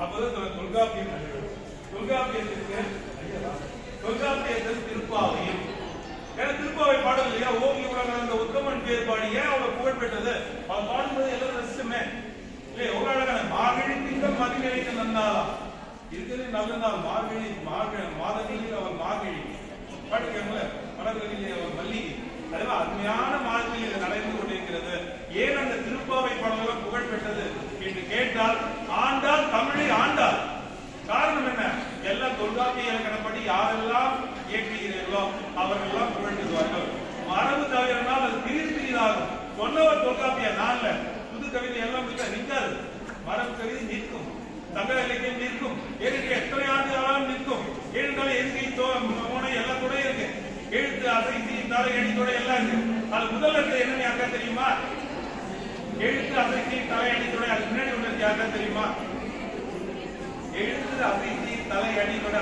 அப்பதான் தொல்காப்பியம். தொல்காப்பியத்திற்கு தொல்காப்பியத்தில் திருப்பாவையும், ஏன்னா திருப்பாவை பாடல் இல்லையா, ஓங்கி உலக அந்த உத்தமன் பேர் பாடி ஏன் அவளை புகழ் பெற்றது, அவள் பாடும்போது எல்லாரும் ரசிச்சுமே இல்லையா. எவ்வளவு அழகான மார்கழி திங்கள் மதிநிலைக்கு நன்னாளா இருக்கிறது, நல்ல நாள் மார்கழி, மாதங்களில் அவள் மார்கழி பாட்டுக்கல, மலர்களிலே அவள் மல்லிகை, அதெல்லாம் அருமையான மாதத்தில் நடந்து கொண்டிருக்கிறது. ஏன் அந்த திருப்பாவை பாடல்கள் புகழ் பெற்றது என்று கேட்டால், ஆண்டாள் தமிழை ஆண்டாள். காரணம் என்ன, எல்லாம் தொல்காப்பிய இலக்கணப்படி யாரெல்லாம் இயற்றுகிறீர்களோ அவர்களெல்லாம் புகழ் பெறுவார்கள். மரபு தவிரனால் அது பிரிதாகும். சொன்னவர் தொல்காப்பிய நாள்ல புது கவிதை எல்லாம் நிற்காது, மரபு கவிதை நிற்கும், சங்க இலக்கியம் நிற்கும், எத்தனை ஆண்டு காலம் நிற்கும். ஏனென்றால் எதுகை மோனை எல்லாம் கூட இருக்கு, எழுத்து அசைத்தி தலை அடித்தோட எல்லாம் இருக்கு. அது முதல் இடத்துல என்னன்னு யாருக்கா தெரியுமா, எழுத்து அசைத்தி தலை அடித்தோட, அதுக்கு முன்னாடி ஒன்று யாருக்கா தெரியுமா, எழுத்து அசைத்தி தலை அடித்தோட